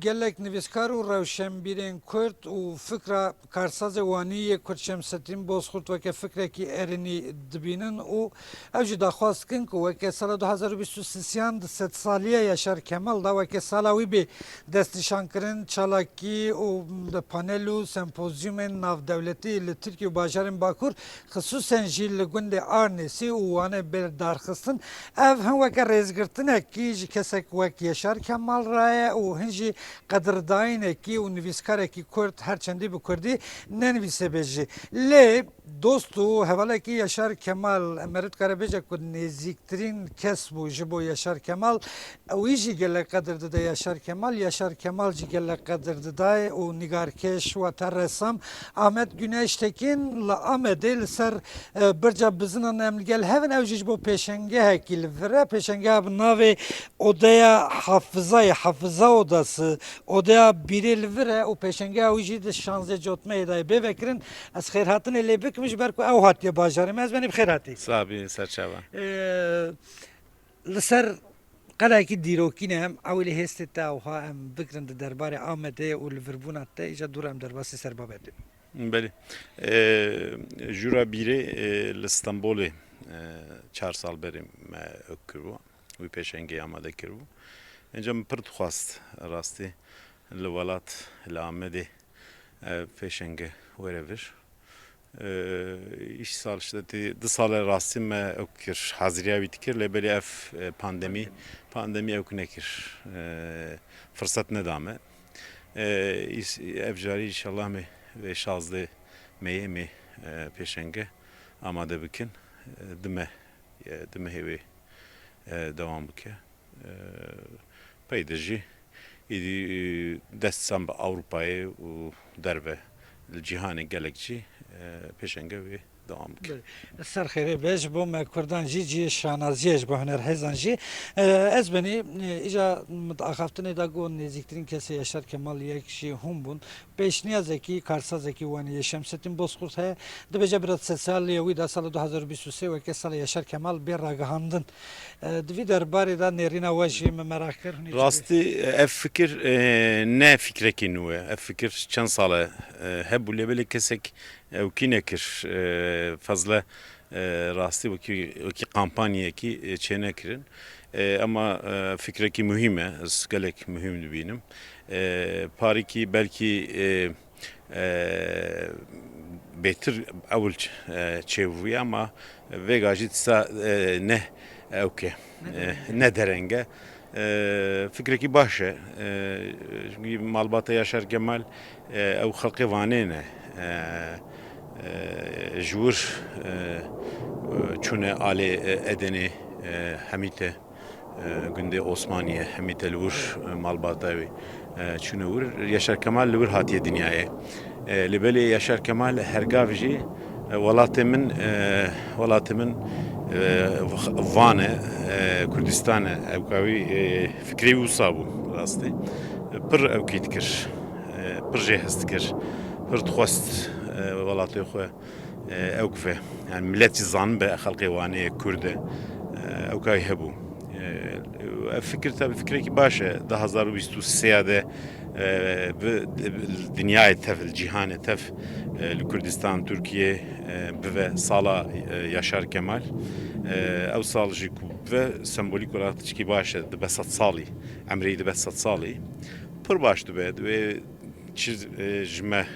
gelek nivîskar û rewşenbîrên Kurd û fikra karsazê wanî Kurd Şemsettin Bozkurt weke fikrekî erinî dibînin û ew jî daxwaz dikin ku weke sala 2023 di sedsaliya Yaşar Kemal da weke sala wî bê destnîşankirin çalakî û di panel û sempozyumên navdewletî li Tirkiye û bajarên Bakur xisûsen jî li gundê Arnêsî û wane berdarxistin ev hin weke rêzgirtinekî ji kesek wek Yaşar Kemal raye û hin jî qedirdayînekî û nivîskarekî Kurd herçendî bi Kurdî nenivîse jî. Lê dost û hevalekî Yaşar Kemal emerit karebêje ku nêzîktirîn kes bû ji bo Yaşar Kemal wî jî gelek qedir dide Yaşar Kemal. Yaşar Kemal jî gelek qedir didaye û nîgarkeş wate ressam Ahmet Güneş Tekin li Amedê li ser birca bizinan em li gel hevin ew jî ji bo pêşengehekî li vir e pêşengeha bi navê Odaya Hafıza Odası Odaya birê li vir e û pêşengeha wî jî di 16 Cotmeyê de bêvekirin ez xêrhatinê lê bikim ji ber ku ew hatiye bajarê me ez benî bi xêr hatî. Sabî serçava. Li ser qelekî dîrokîne em ew lê hêstê te ewha em bikirin di derbarê Amedê û li virbûna te îja dûr em derbasî serbabetê. Belê. Jûra bîrê li Stenbolê 4 sal berê me kiribo. Wî pêşengê amade kiribo. Înca min pir dixwast rastî li welat li Amedê pêşenge were vir. İş sal işte di sala rastî me ew kir haziriya wî dikir lê belê ev pandemî ew nekir. Fırsat nedame. Ev carî inşallah me ve 16 Meyê me pêşenge amade bikin. Dime hêvê devam bike. Peyde jî êdî dest san bi Avrupayê û derve li cîhanê gelek jî pêşenge wê devam bike. Ser xêrê be ji bo me Kurdan jî cî şanaziyê ji bo hunerhêzan jî ez benî îja axaftinê da got nêzîktirîn kesê Yaşar Kemal yek jî hûn bûn pêşniyazekî karsazekî wanî Şemsettin Bozkurt heye dibêje biraz sedsaliya wî da sala 2023 weke sala Yaşar Kemal bê ragihandin di vî derbarê da nêrîna we jî me merak kir. Rastî ev fikir ne fikrekî nû ye ev fikir çend sal e hebû lê belê kesek ew kî nekir fazla rastî wekî kampanyayekî çê nekirin ama fikrekî mühim e ez gelek mühim dibînim parîkî belkî bêtir ewil çêbûye ama vêga jî dîsa ne ewke ne derenge fikrekî baş e malbata Yaşar Kemal ew xelkê vanê ne ji wir çûne alê Edenê hemîte gundê Osmaniye hemîte li wir malbata wê çûne wir Yaşar Kemal li wir hatiye dinyayê li belê Yaşar Kemal hergav jî welatê min Van e Kurdistan e ewkawî fikrê wisa bû rastî pir ewkî dikir pir jê hez dikir pir dixwast welatê xwe ew kive yani millet jî zanin be xelkê wanê Kurd e ewkawî hebû ev fikir tabi fikrekî baş e 2023 de dünyayê tev li cîhanê tev li Kurdistan Türkiye bive sala Yaşar Kemal ew sal jî ku bive sembolîk olarak tişkî baş e dibe 100 salî emrê dibe 100 salî pir baş dibe çi ji me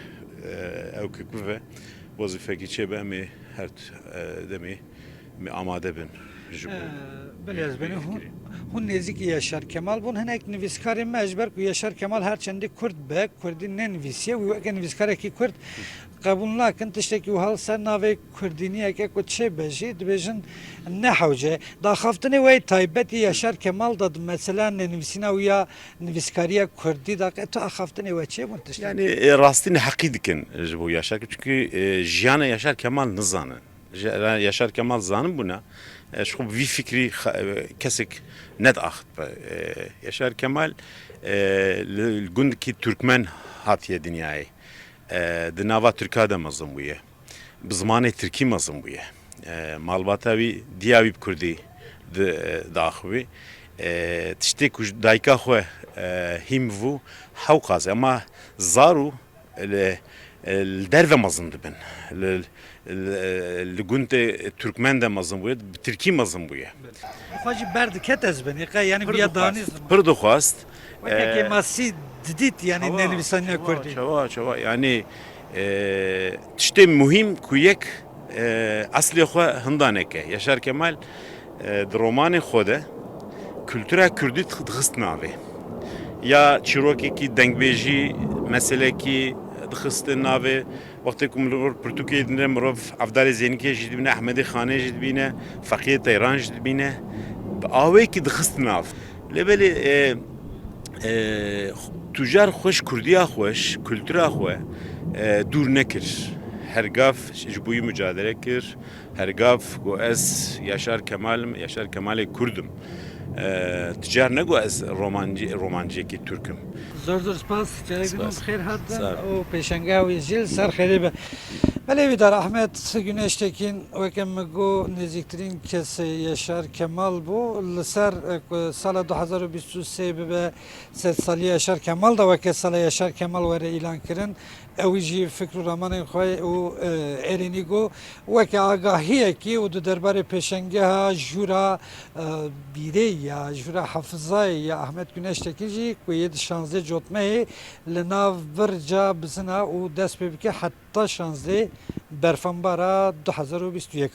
ew ku bive wazîfekî çêbe em ê her demê me amade bin ji bo Belez beni hûn nêzîkî Yaşar Kemal bûn hinek nivîskarên me ji ber ku Yaşar Kemal herçendî Kurd be Kurdî nenivîsiye wî weke nivîskarekî Kurd qebûl nakin tiştekî wiha ser navê Kurdîniyeke ku çêbe jî dibêjin nehewce daxaftinê wê taybetî Yaşar Kemal da mesela nenivîsîna wî ya nivîskariya Kurdî da tu axaftinê we çêbûn tiştek yani rastî heqî dikin ji bo Yaşar çünkü jiyana Yaşar Kemal nizanin Yaşar Kemal zanin bûna şu vî fikrî kesek net axit Yaşar Kemal li gundekî Türkmen hatiye dinyayê di nava Tirkiye de mezin bûye bi zimanê Tirkî mezin bûye malbata wî diya wî bi Kurdî diaxivî tiştê ku dayka xwe hîm bû hew qas ama zar û li derve mezin dibin. Li gundê Türkmen de mezin bûye, bi Tirkî mezin bûye. Xwacî berdikete ez binî yani bir danîz Pir dixwast. wekekê masî didît yani nelivîsaniya Kurdî. Çawa yani tiştê muhîm ku yek eslê xwe hindaneke. Yaşar Kemal di romanê xwe de kültüra Kurdî dixist navê. Ya çîrokekî dengbêjî meselekî dixistin navê wextê ku mirov Pirtûkê dibîne mirov Evdarê Zênikê jî dibîne Ehmedê Xanê jî dibîne Feqiyê Teyran jî dibîne bi awêkî dixist nav. Lêbelê tujar xweş Kurdiya xweş kültüra xwe dûr nekir. Hergav ji bo wî mücadele kir. Hergav got ez Yaşar Kemal'im, Yaşar Kemalê Kurdim. Ticar ne got ez romanciyekî Türk'üm. Zor zor spas. Çerek Spas. xêr hatin. Sağ ol. O pêşengeha wî jîl ser xêrê be. Belê dar Ahmet Güneş Tekin weke me got nêzîktirîn kesê Yaşar Kemal bû. Li ser sala 2023 bibe sedsaliya Yaşar Kemal da weke sala Yaşar Kemal were îlan kirin. Ew jî fikr û ramanên xwe û êrînî got weke agahiyekî û di derbarê pêşengeha jûra bîrê ya jûra hefizayê ya Ahmet Güneş Tekin jî ku yê di 16 cotmeyê li nav birca bizina û dest pê bike heta 16 berfembara 2021.